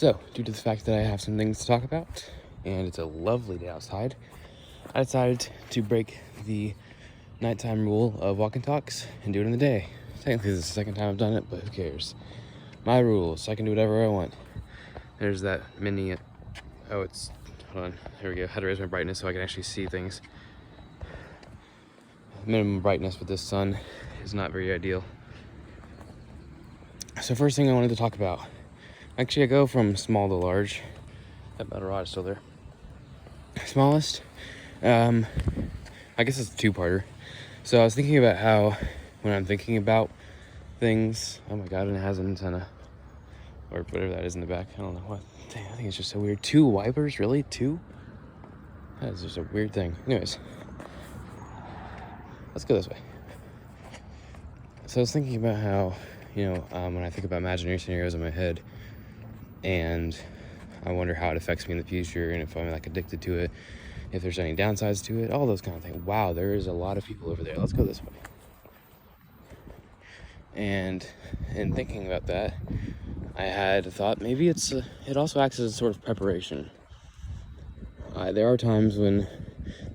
So, due to the fact that I have some things to talk about, and it's a lovely day outside, I decided to break the nighttime rule of walk and talks and do it in the day. Technically, this is the second time I've done it, but who cares? My rules, I can do whatever I want. There's that mini, hold on, there we go. I had to raise my brightness so I can actually see things. Minimum brightness with this sun is not very ideal. So first thing I wanted to talk about, actually I go from small to large. That metal rod is still there. Smallest, I guess it's a two-parter. So I was thinking about how when I'm thinking about things, oh my god, and it has an antenna or whatever that is in the back. I don't know what. Dang, I think it's just so weird. 2 wipers, really? 2? That is just a weird thing. Anyways, let's go this way. So I was thinking about how, when I think about imaginary scenarios in my head, and I wonder how it affects me in the future, and if I'm like addicted to it, if there's any downsides to it, all those kind of things. Wow, there is a lot of people over there. Let's go this way. And in thinking about that, I had thought maybe it also acts as a sort of preparation. There are times when,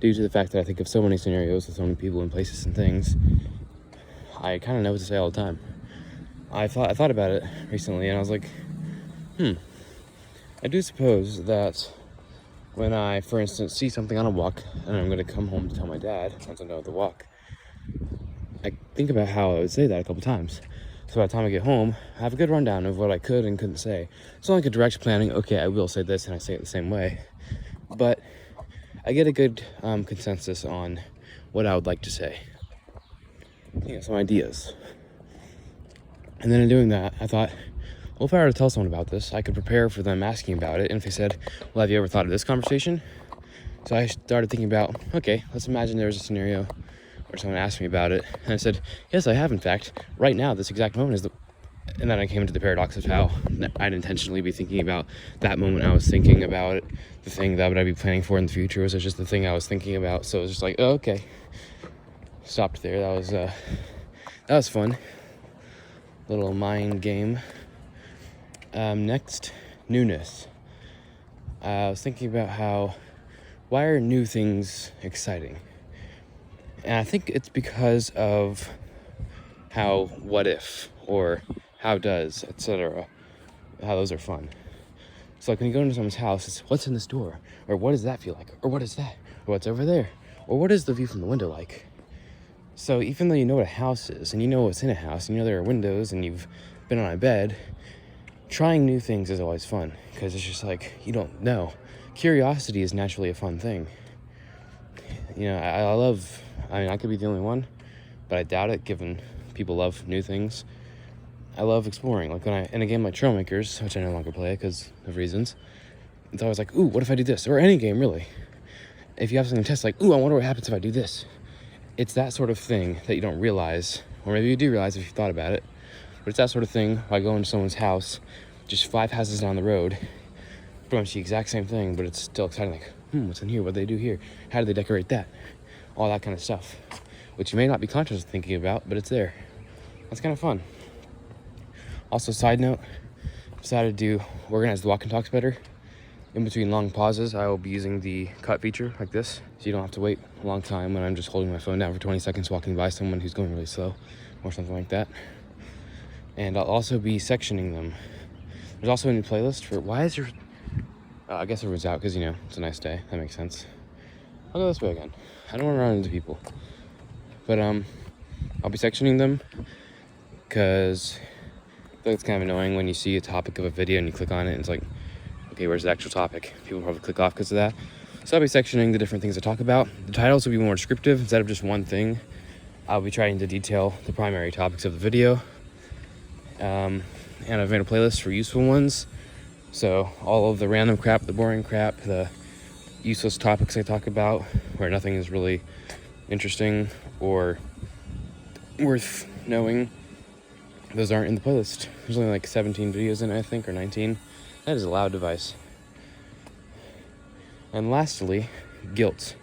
due to the fact that I think of so many scenarios with so many people and places and things, I kind of know what to say all the time. I thought about it recently, and I was like, I do suppose that when I, for instance, see something on a walk, and I'm going to come home to tell my dad once I'm done with the walk, I think about how I would say that a couple times. So by the time I get home, I have a good rundown of what I could and couldn't say. It's not like a direct planning, okay, I will say this, and I say it the same way. But I get a good consensus on what I would like to say. Some ideas. And then in doing that, I thought, well, if I were to tell someone about this, I could prepare for them asking about it. And if they said, well, have you ever thought of this conversation? So I started thinking about, okay, let's imagine there was a scenario where someone asked me about it. And I said, yes, I have, in fact. Right now, this exact moment is and then I came into the paradox of how I'd intentionally be thinking about that moment. I was thinking about it, the thing that would I be planning for in the future was just the thing I was thinking about. So it was just like, oh, okay. Stopped there. That was fun. Little mind game. Next, newness. I was thinking about why are new things exciting? And I think it's because of how what if or how does, etc. How those are fun. So like when you go into someone's house, it's what's in this door? Or what does that feel like? Or what is that? Or what's over there? Or what is the view from the window like? So even though you know what a house is, and you know what's in a house, and you know there are windows, and you've been on a bed, trying new things is always fun, because it's just like, you don't know. Curiosity is naturally a fun thing. I could be the only one, but I doubt it, given people love new things. I love exploring. Like in a game like Trailmakers, which I no longer play because of reasons, it's always like, ooh, what if I do this? Or any game, really. If you have something to test, like, ooh, I wonder what happens if I do this. It's that sort of thing that you don't realize, or maybe you do realize if you thought about it, but it's that sort of thing why I go into someone's house, just 5 houses down the road, pretty much the exact same thing, but it's still exciting, like, what's in here? What do they do here? How do they decorate that? All that kind of stuff, which you may not be conscious of thinking about, but it's there. That's kind of fun. Also, side note, decided to organize the walk and talks better. In between long pauses, I will be using the cut feature like this, so you don't have to wait a long time when I'm just holding my phone down for 20 seconds walking by someone who's going really slow or something like that. And I'll also be sectioning them. There's also a new playlist for, I guess everyone's out because, it's a nice day. That makes sense. I'll go this way again. I don't want to run into people. But I'll be sectioning them because I feel like it's kind of annoying when you see a topic of a video and you click on it and it's like, okay, where's the actual topic? People probably click off because of that. So I'll be sectioning the different things I talk about. The titles will be more descriptive instead of just one thing. I'll be trying to detail the primary topics of the video. And I've made a playlist for useful ones. So all of the random crap, the boring crap, the useless topics I talk about where nothing is really interesting or worth knowing, those aren't in the playlist. There's only like 17 videos in it, I think, or 19. That is a loud device. And lastly, guilt.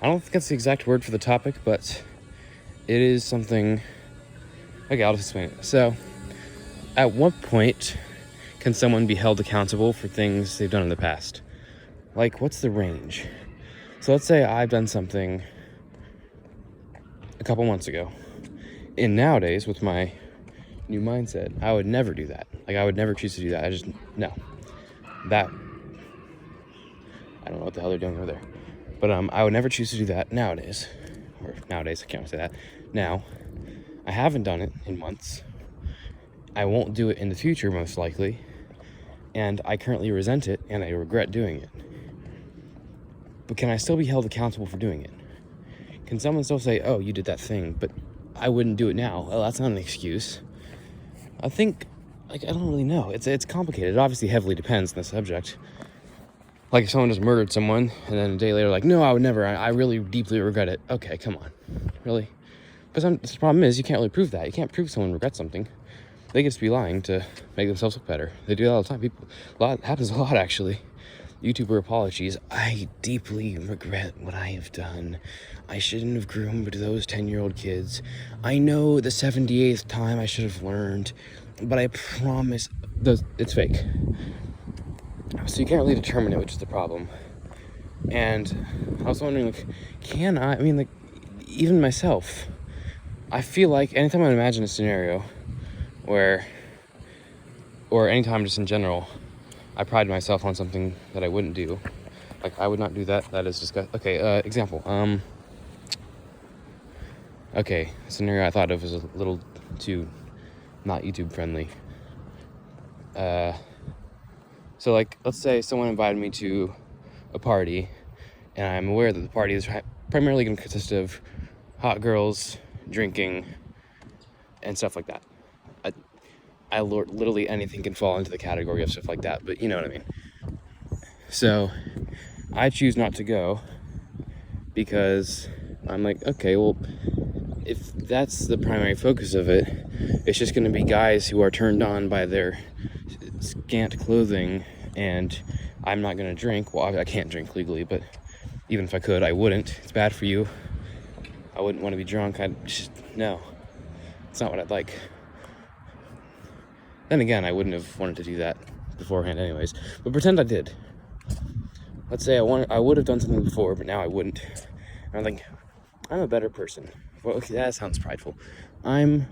I don't think that's the exact word for the topic, but it is something. Okay, I'll just explain it. So, at what point can someone be held accountable for things they've done in the past? Like, what's the range? So let's say I've done something a couple months ago. And nowadays, with my new mindset, I would never do that. Like, I would never choose to do that. No. That, I don't know what the hell they're doing over there. But I would never choose to do that nowadays. Or nowadays, I can't say that. Now, I haven't done it in months. I won't do it in the future, most likely. And I currently resent it, and I regret doing it. But can I still be held accountable for doing it? Can someone still say, oh, you did that thing, but I wouldn't do it now? Well, that's not an excuse. I think, like, I don't really know. It's complicated. It obviously heavily depends on the subject. Like, if someone just murdered someone, and then a day later, like, no, I would never. I really deeply regret it. Okay, come on. Really? But the problem is, you can't really prove that. You can't prove someone regrets something. They just be lying to make themselves look better. They do that all the time. Happens a lot, actually. YouTuber apologies. I deeply regret what I have done. I shouldn't have groomed those 10-year-old kids. I know the 78th time I should have learned, but I promise it's fake. So you can't really determine it, which is the problem. And I was wondering, like, even myself, I feel like anytime I imagine a scenario or anytime just in general, I pride myself on something that I wouldn't do. Like, I would not do that. That is disgusting. Okay, example. Okay, a scenario I thought of was a little too not YouTube friendly. So, like, let's say someone invited me to a party, and I'm aware that the party is primarily going to consist of hot girls, drinking, and stuff like that. Literally anything can fall into the category of stuff like that, but you know what I mean. So I choose not to go because I'm like, okay, well, if that's the primary focus of it, it's just going to be guys who are turned on by their scant clothing, and I'm not going to drink. Well, I can't drink legally, but even if I could, I wouldn't. It's bad for you. I wouldn't want to be drunk. No, it's not what I'd like. Then again, I wouldn't have wanted to do that beforehand anyways. But pretend I did. Let's say I would have done something before, but now I wouldn't. And I'm like, I'm a better person. Well, okay, that sounds prideful. I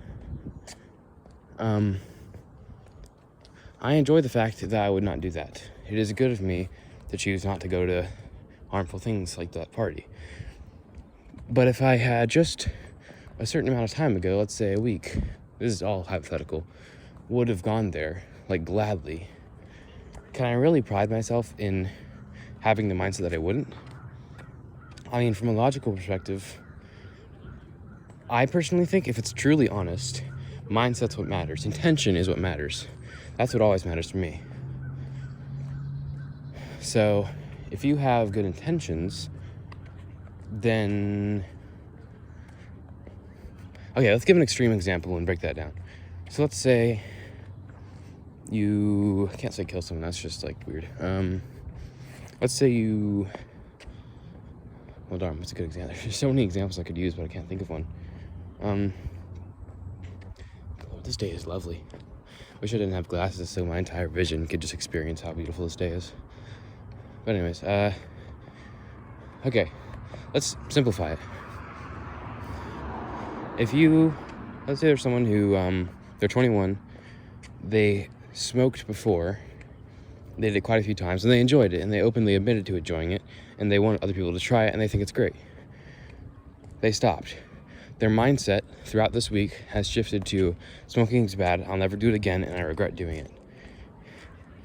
enjoy the fact that I would not do that. It is good of me to choose not to go to harmful things like that party. But if I had just a certain amount of time ago, let's say a week, this is all hypothetical, would have gone there, like, gladly, can I really pride myself in having the mindset that I wouldn't? I mean, from a logical perspective, I personally think if it's truly honest, mindset's what matters. Intention is what matters. That's what always matters to me. So, if you have good intentions, then... Okay, let's give an extreme example and break that down. So let's say I can't say kill someone, that's just, like, weird. Let's say well, darn, what's a good example? There's so many examples I could use, but I can't think of one. This day is lovely. Wish I didn't have glasses so my entire vision could just experience how beautiful this day is. But anyways, okay, let's simplify it. Let's say there's someone who, they're 21, they smoked before, they did it quite a few times, and they enjoyed it, and they openly admitted to enjoying it, and they want other people to try it, and they think it's great. They stopped. Their mindset throughout this week has shifted to, smoking is bad, I'll never do it again, and I regret doing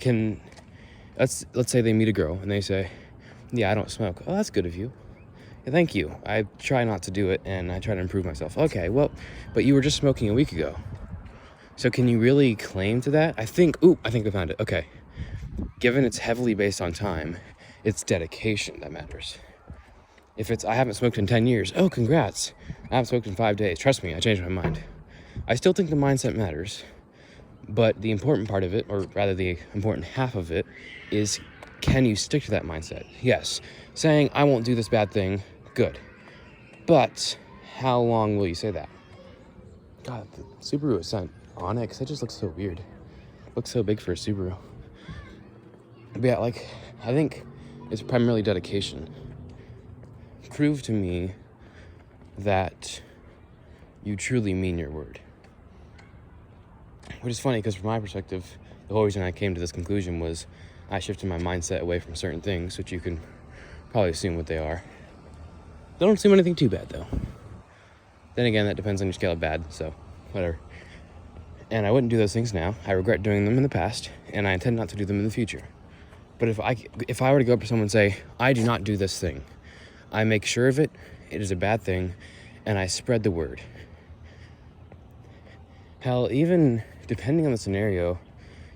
it. Let's say they meet a girl, and they say, yeah, I don't smoke. Oh, that's good of you. Yeah, thank you. I try not to do it, and I try to improve myself. Okay, well, but you were just smoking a week ago. So can you really claim to that? I think I found it. Okay. Given it's heavily based on time, it's dedication that matters. If it's, I haven't smoked in 10 years, oh, congrats. I haven't smoked in 5 days. Trust me, I changed my mind. I still think the mindset matters, but the important part of it, or rather the important half of it, is can you stick to that mindset? Yes. Saying, I won't do this bad thing, good. But how long will you say that? God, the Subaru Ascent Onyx, it just looks so weird. Looks so big for a Subaru. But yeah, like, I think it's primarily dedication. Prove to me that you truly mean your word. Which is funny, because from my perspective, the whole reason I came to this conclusion was I shifted my mindset away from certain things, which you can probably assume what they are. They don't seem anything too bad, though. Then again, that depends on your scale of bad, so whatever. And I wouldn't do those things now. I regret doing them in the past, and I intend not to do them in the future. But if I were to go up to someone and say, I do not do this thing, I make sure of it, it is a bad thing, and I spread the word. Hell, even depending on the scenario,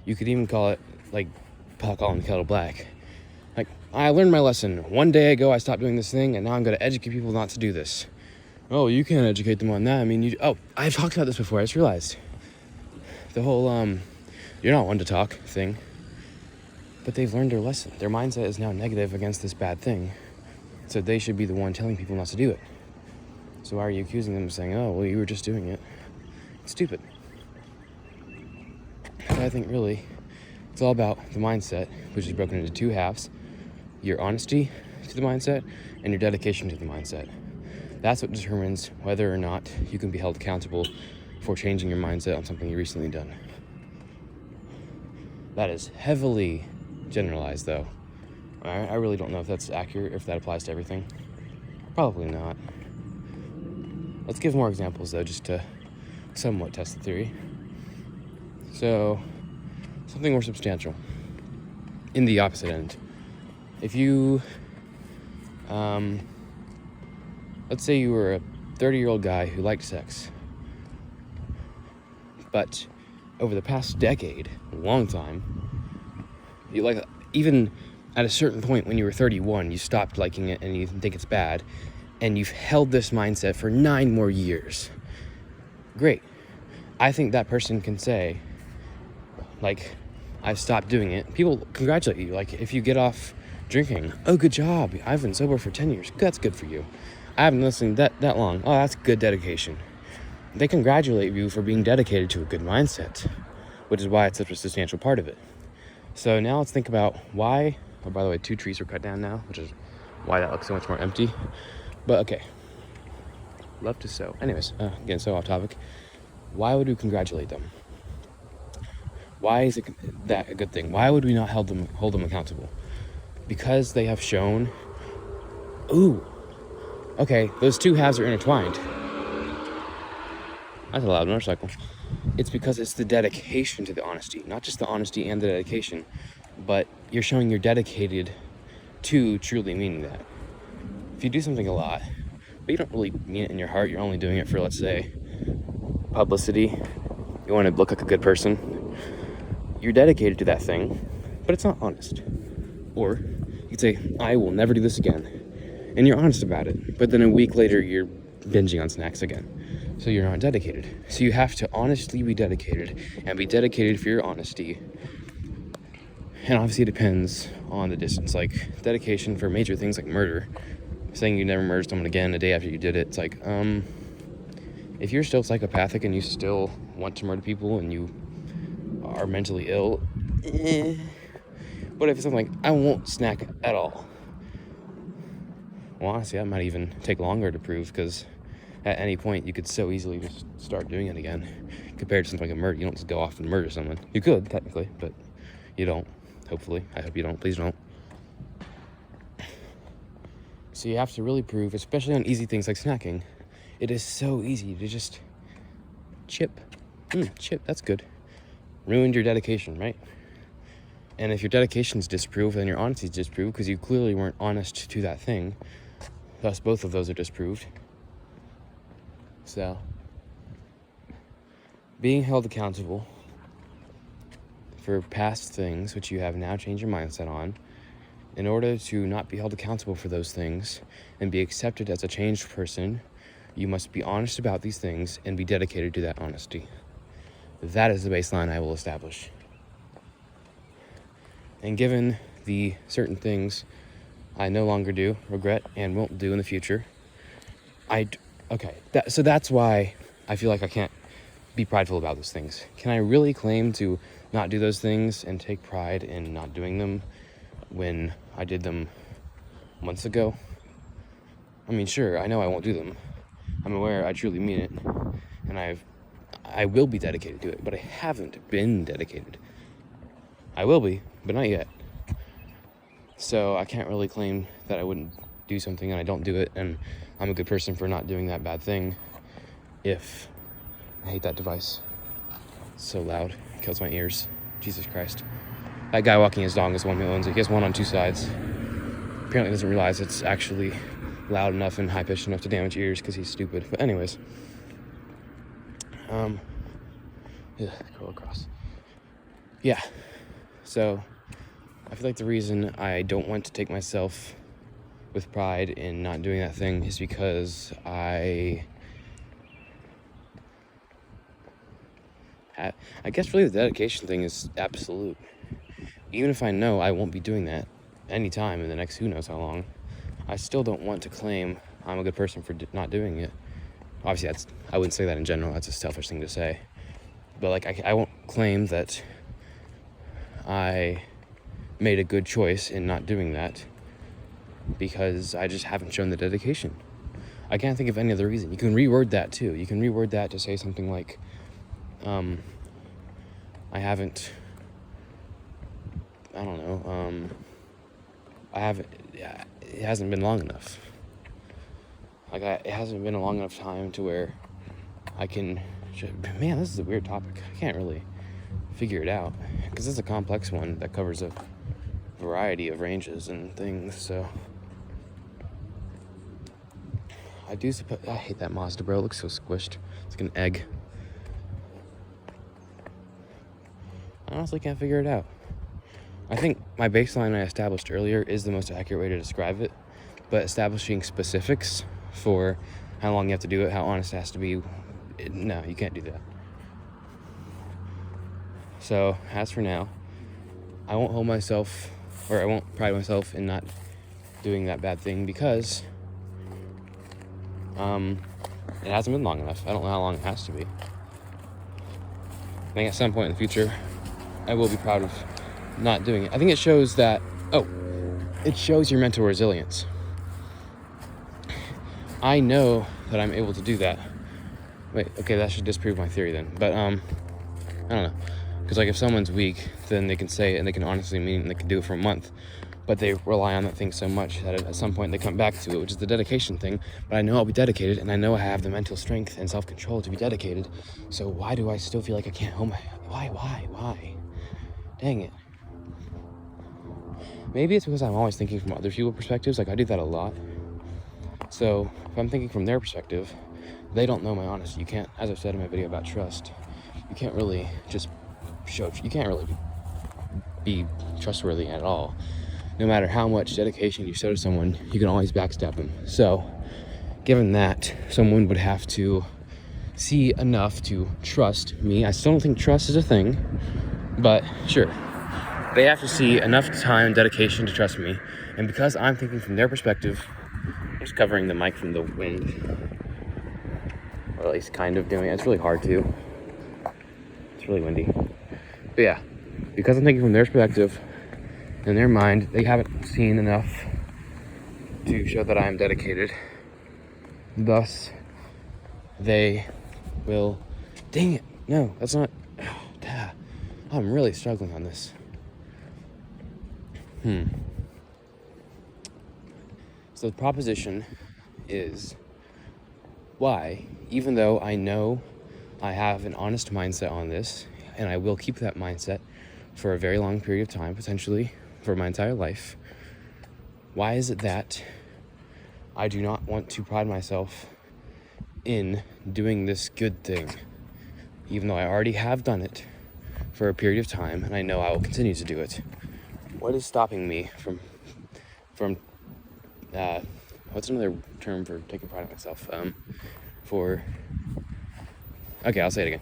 you could even call it, like, pot calling the kettle black. Like, I learned my lesson. One day ago, I stopped doing this thing, and now I'm going to educate people not to do this. Oh, you can't educate them on that. I mean, I've talked about this before. I just realized. The whole, you're not one to talk thing. But they've learned their lesson. Their mindset is now negative against this bad thing. So they should be the one telling people not to do it. So why are you accusing them of saying, oh, well, you were just doing it? It's stupid. But I think really, it's all about the mindset, which is broken into two halves. Your honesty to the mindset and your dedication to the mindset. That's what determines whether or not you can be held accountable for changing your mindset on something you've recently done. That is heavily generalized, though. I really don't know if that's accurate, if that applies to everything. Probably not. Let's give more examples, though, just to somewhat test the theory. So, something more substantial. In the opposite end. If you, let's say you were a 30-year-old guy who liked sex, but over the past decade, a long time, you like, even at a certain point when you were 31, you stopped liking it and you think it's bad, and you've held this mindset for 9 more years. Great. I think that person can say, like, I've stopped doing it. People congratulate you. Like, if you get off drinking, oh, good job. I've been sober for 10 years. That's good for you. I haven't listened that long. Oh, that's good dedication. They congratulate you for being dedicated to a good mindset, which is why it's such a substantial part of it. So now let's think about why, oh, by the way, 2 trees are cut down now, which is why that looks so much more empty. But okay. Love to sew. Anyways, getting so off topic. Why would we congratulate them? Why is that a good thing? Why would we not hold them accountable? Because they have shown, ooh, okay, those two halves are intertwined. That's a loud motorcycle. It's because it's the dedication to the honesty, not just the honesty and the dedication, but you're showing you're dedicated to truly meaning that. If you do something a lot, but you don't really mean it in your heart, you're only doing it for, let's say, publicity, you want to look like a good person, you're dedicated to that thing, but it's not honest. Or you could say, I will never do this again, and you're honest about it, but then a week later you're binging on snacks again. So you're not dedicated. So you have to honestly be dedicated, and be dedicated for your honesty. And obviously it depends on the distance. Like, dedication for major things like murder, saying you never murder someone again a day after you did it, it's like, if you're still psychopathic and you still want to murder people and you are mentally ill, But if it's something like, I won't snack at all, well, honestly, that might even take longer to prove, because at any point you could so easily just start doing it again. Compared to something like a murder, you don't just go off and murder someone. You could, technically, but you don't. Hopefully. I hope you don't. Please don't. So you have to really prove, especially on easy things like snacking, it is so easy to just chip. Chip, that's good. Ruined your dedication, right? And if your dedication's disproved, then your honesty's disproved, because you clearly weren't honest to that thing. Thus, both of those are disproved. So, being held accountable for past things, which you have now changed your mindset on, in order to not be held accountable for those things and be accepted as a changed person, you must be honest about these things and be dedicated to that honesty. That is the baseline I will establish. And given the certain things I no longer do, regret, and won't do in the future, so that's why I feel like I can't be prideful about those things. Can I really claim to not do those things and take pride in not doing them when I did them months ago? I mean, sure, I know I won't do them. I'm aware I truly mean it, and I will be dedicated to it, but I haven't been dedicated. I will be, but not yet. So I can't really claim that I wouldn't do something and I don't do it, and I'm a good person for not doing that bad thing if... I hate that device. It's so loud. It kills my ears. Jesus Christ. That guy walking his dog is the one who owns it. He has one on two sides. Apparently doesn't realize it's actually loud enough and high-pitched enough to damage ears because he's stupid. But anyways. Scroll across. Yeah. So, I feel like the reason I don't want to take myself with pride in not doing that thing is because I guess really the dedication thing is absolute. Even if I know I won't be doing that anytime in the next who knows how long, I still don't want to claim I'm a good person for not doing it. Obviously, I wouldn't say that in general. That's a selfish thing to say. But like, I won't claim that I made a good choice in not doing that because I just haven't shown the dedication. I can't think of any other reason. You can reword that too. You can reword that to say something like, I haven't, I don't know, it hasn't been long enough. Like, it hasn't been a long enough time to where I can, man, this is a weird topic. I can't really figure it out, because it's a complex one that covers a variety of ranges and things, so. I do suppose, I hate that Mazda, bro. It looks so squished. It's like an egg. I honestly can't figure it out. I think my baseline I established earlier is the most accurate way to describe it, but establishing specifics for how long you have to do it, how honest it has to be, no, you can't do that. So, as for now, I won't hold myself, or I won't pride myself in not doing that bad thing because it hasn't been long enough. I don't know how long it has to be. I think at some point in the future, I will be proud of not doing it. I think it shows that, it shows your mental resilience. I know that I'm able to do that. Wait, okay, that should disprove my theory then. But, I don't know. Because, like, if someone's weak, then they can say it and they can honestly mean it and they can do it for a month. But they rely on that thing so much that at some point they come back to it, which is the dedication thing. But I know I'll be dedicated, and I know I have the mental strength and self-control to be dedicated. So why do I still feel like I can't hold my... Why? Dang it. Maybe it's because I'm always thinking from other people's perspectives. Like, I do that a lot. So if I'm thinking from their perspective, they don't know my honesty. You can't, as I've said in my video about trust, you can't really just you can't really be trustworthy at all. No matter how much dedication you show to someone, you can always backstab them. So, given that, someone would have to see enough to trust me. I still don't think trust is a thing, but sure. They have to see enough time and dedication to trust me. And because I'm thinking from their perspective, I'm just covering the mic from the wind. Or at least kind of doing it. It's really hard to. It's really windy. But yeah, because I'm thinking from their perspective, in their mind, they haven't seen enough to show that I am dedicated. Thus, they will... Dang it. No, that's not... I'm really struggling on this. So the proposition is why, even though I know I have an honest mindset on this, and I will keep that mindset for a very long period of time, potentially for my entire life, why is it that I do not want to pride myself in doing this good thing, even though I already have done it for a period of time, and I know I will continue to do it? What is stopping me from what's another term for taking pride in myself? Okay, I'll say it again.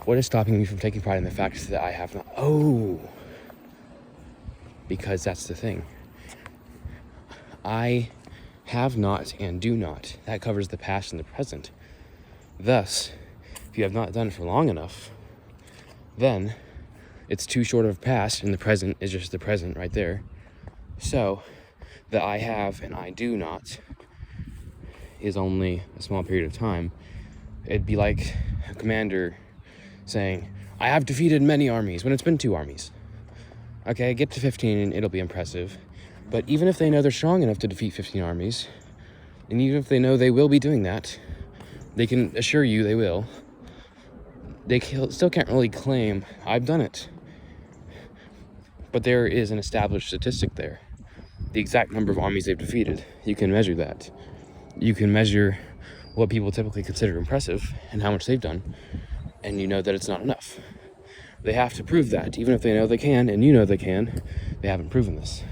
What is stopping me from taking pride in the fact that I have not... Because that's the thing. I have not and do not. That covers the past and the present. Thus, if you have not done it for long enough, then it's too short of a past, and the present is just the present right there. So the I have and I do not is only a small period of time. It'd be like a commander saying, I have defeated many armies, when it's been 2 armies. Okay, get to 15 and it'll be impressive. But even if they know they're strong enough to defeat 15 armies, and even if they know they will be doing that, they can assure you they will, they still can't really claim, I've done it. But there is an established statistic there. The exact number of armies they've defeated. You can measure that. You can measure what people typically consider impressive and how much they've done, and you know that it's not enough. They have to prove that. Even if they know they can, and you know they can, they haven't proven this.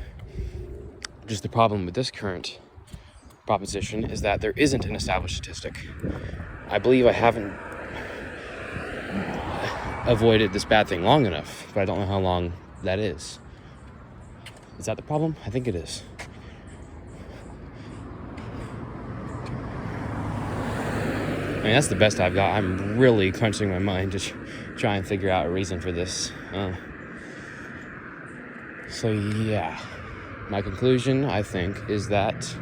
Just the problem with this current proposition is that there isn't an established statistic. I believe I haven't avoided this bad thing long enough, but I don't know how long that is. Is that the problem? I think it is. I mean, that's the best I've got. I'm really crunching my mind to try and figure out a reason for this. So yeah, my conclusion, I think, is that,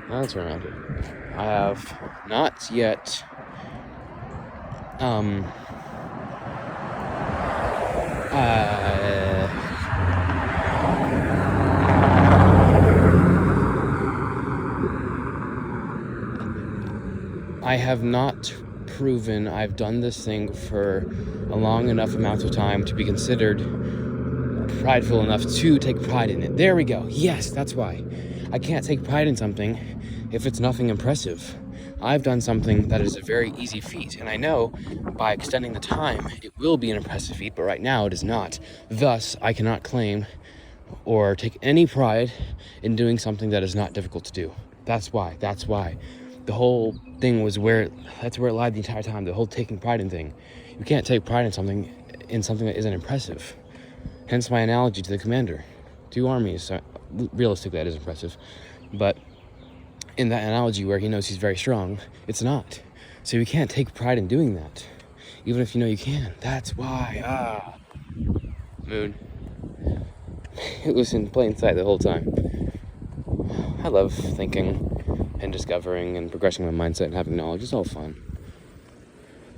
let's turn around here. I have not yet I have not proven I've done this thing for a long enough amount of time to be considered prideful enough to take pride in it. There we go. Yes, that's why. I can't take pride in something if it's nothing impressive. I've done something that is a very easy feat, and I know by extending the time it will be an impressive feat, but right now it is not. Thus, I cannot claim or take any pride in doing something that is not difficult to do. That's why. The whole thing was that's where it lied the entire time, the whole taking pride in thing. You can't take pride in something that isn't impressive. Hence my analogy to the commander. 2 armies, realistically that is impressive, but in that analogy where he knows he's very strong, it's not. So you can't take pride in doing that, even if you know you can. That's why. Moon. It was in plain sight the whole time. I love thinking and discovering and progressing my mindset and having knowledge. It's all fun.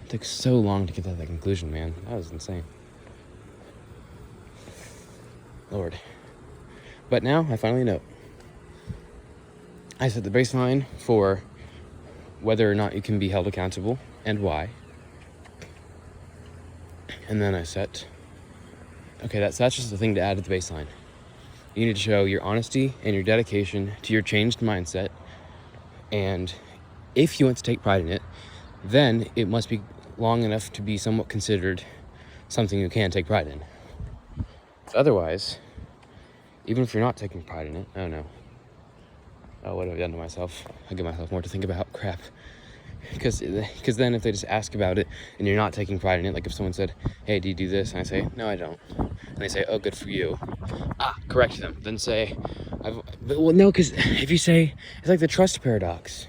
It took so long to get to that conclusion, man. That was insane. Lord. But now I finally know. I set the baseline for whether or not you can be held accountable and why. And then I set, okay, that's just the thing to add to the baseline. You need to show your honesty and your dedication to your changed mindset. And if you want to take pride in it, then it must be long enough to be somewhat considered something you can take pride in. Otherwise, even if you're not taking pride in it, oh no. Oh, what have I done to myself? I give myself more to think about. Crap. Because then if they just ask about it and you're not taking pride in it, like if someone said, hey, do you do this? And I say, no, I don't. And they say, oh, good for you. Correct them. Then say, no, because if you say, it's like the trust paradox.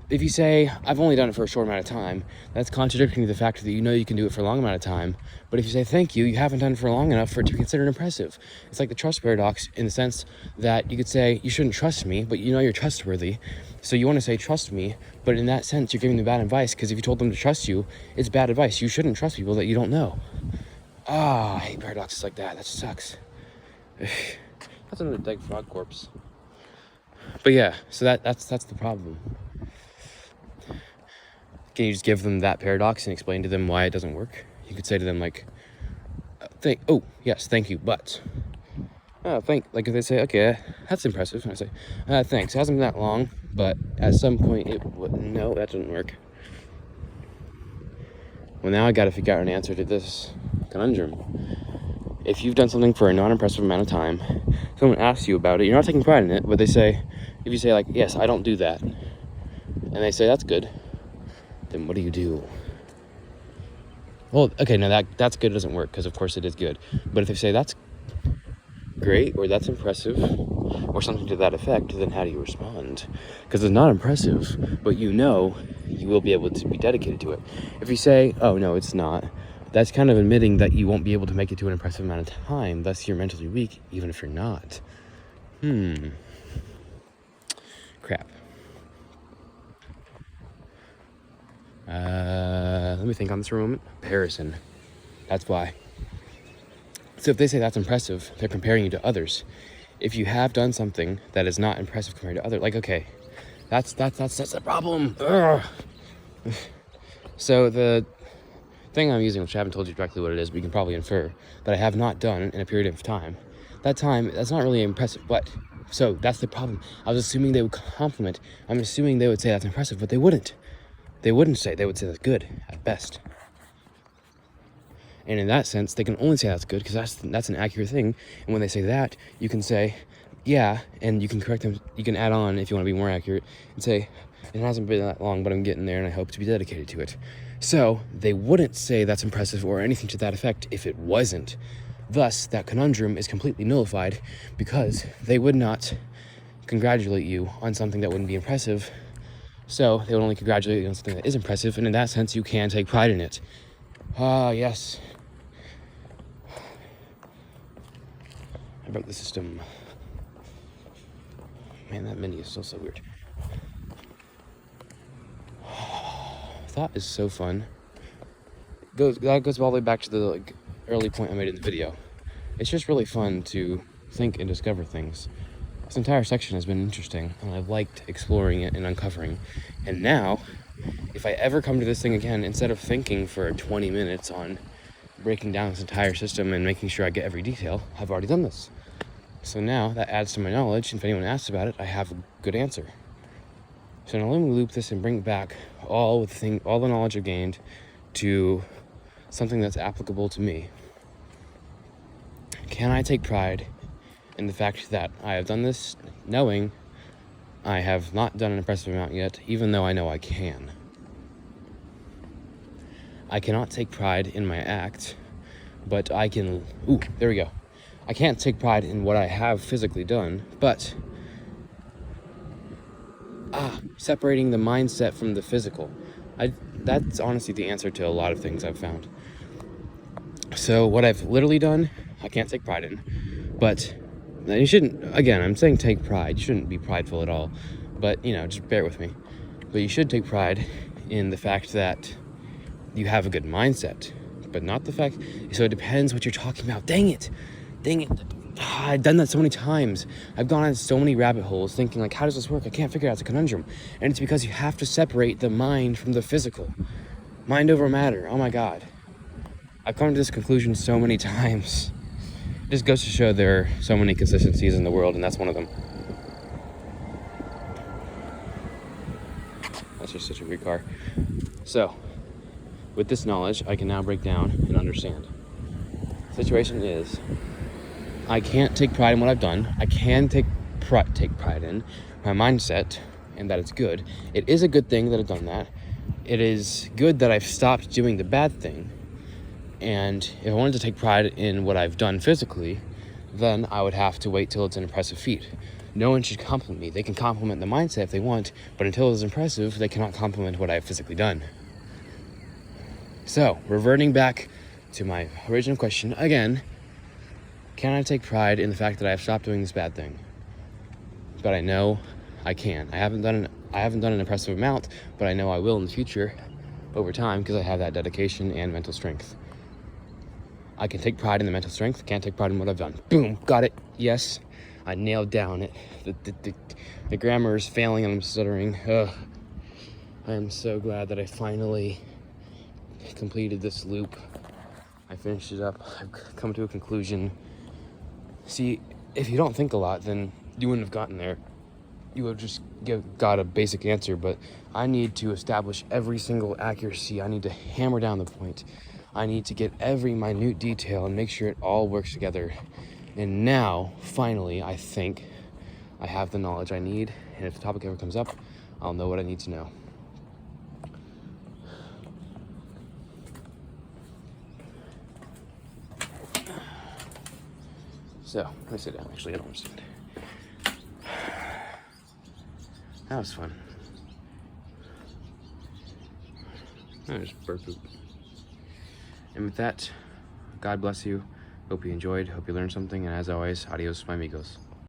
If you say, I've only done it for a short amount of time, that's contradicting the fact that you know you can do it for a long amount of time. But if you say, thank you, you haven't done it for long enough for it to be considered impressive. It's like the trust paradox in the sense that you could say, you shouldn't trust me, but you know you're trustworthy. So you want to say, trust me, but in that sense, you're giving them bad advice, because if you told them to trust you, it's bad advice. You shouldn't trust people that you don't know. I hate paradoxes like that. That sucks. That's another dead frog corpse. But yeah, so that's the problem. Can you just give them that paradox and explain to them why it doesn't work? You could say to them like, thank you, but like if they say, okay, that's impressive, and I say, thanks, it hasn't been that long, but at some point no, that didn't work. Well, now I gotta figure out an answer to this conundrum. If you've done something for a non-impressive amount of time, someone asks you about it, you're not taking pride in it, but if you say like, yes, I don't do that, and they say, that's good, then what do you do? Well, okay, now that's good doesn't work, because of course it is good. But if they say that's great or that's impressive, or something to that effect, then how do you respond? Because it's not impressive, but you know you will be able to be dedicated to it. If you say, oh no, it's not, that's kind of admitting that you won't be able to make it to an impressive amount of time, thus you're mentally weak, even if you're not. Crap. Let me think on this for a moment. Comparison. That's why. So if they say that's impressive, they're comparing you to others. If you have done something that is not impressive compared to others, like, okay, that's a problem. Ugh. So the thing I'm using, which I haven't told you directly what it is, but you can probably infer, that I have not done in a period of time. That's not really impressive, but, so that's the problem. I was assuming they would compliment. I'm assuming they would say that's impressive, but they wouldn't. They wouldn't say, they would say that's good, at best. And in that sense, they can only say that's good because that's an accurate thing. And when they say that, you can say, yeah, and you can correct them. You can add on if you want to be more accurate and say, it hasn't been that long, but I'm getting there and I hope to be dedicated to it. So they wouldn't say that's impressive or anything to that effect if it wasn't. Thus, that conundrum is completely nullified because they would not congratulate you on something that wouldn't be impressive. So they would only congratulate you on something that is impressive. And in that sense, you can take pride in it. Yes. I broke the system. Man, that menu is still so weird. Thought is so fun. That goes all the way back to the early point I made in the video. It's just really fun to think and discover things. This entire section has been interesting, and I've liked exploring it and uncovering. And now, if I ever come to this thing again, instead of thinking for 20 minutes on breaking down this entire system and making sure I get every detail, I've already done this. So now that adds to my knowledge, and if anyone asks about it, I have a good answer. So now let me loop this and bring back all the knowledge I've gained to something that's applicable to me. Can I take pride in the fact that I have done this knowing I have not done an impressive amount yet, even though I know I can? I cannot take pride in my act, but I can... Ooh, there we go. I can't take pride in what I have physically done, but... separating the mindset from the physical. That's honestly the answer to a lot of things I've found. So what I've literally done, I can't take pride in. But you shouldn't, again, I'm saying take pride. You shouldn't be prideful at all. But, just bear with me. But you should take pride in the fact that you have a good mindset. But not the fact, so it depends what you're talking about. Dang it. I've done that so many times. I've gone on so many rabbit holes thinking, how does this work? I can't figure out. It's a conundrum. And it's because you have to separate the mind from the physical. Mind over matter. Oh my God. I've come to this conclusion so many times. It just goes to show there are so many consistencies in the world, and that's one of them. That's just such a weird car. So, with this knowledge, I can now break down and understand. The situation is, I can't take pride in what I've done. I can take pride in my mindset and that it's good. It is a good thing that I've done that. It is good that I've stopped doing the bad thing. And if I wanted to take pride in what I've done physically, then I would have to wait till it's an impressive feat. No one should compliment me. They can compliment the mindset if they want, but until it's impressive, they cannot compliment what I've physically done. So, reverting back to my original question again, can I take pride in the fact that I have stopped doing this bad thing? But I know I can. I haven't done an impressive amount, but I know I will in the future over time because I have that dedication and mental strength. I can take pride in the mental strength, can't take pride in what I've done. Boom, got it. Yes, I nailed down it. The grammar is failing and I'm stuttering. Ugh. I am so glad that I finally completed this loop. I finished it up. I've come to a conclusion. See, if you don't think a lot, then you wouldn't have gotten there. You would have just got a basic answer, but I need to establish every single accuracy. I need to hammer down the point. I need to get every minute detail and make sure it all works together. And now, finally, I think I have the knowledge I need, and if the topic ever comes up, I'll know what I need to know. So, let me sit down. Actually, I don't understand. That was fun. That was perfect. And with that, God bless you. Hope you enjoyed. Hope you learned something. And as always, adios, my amigos.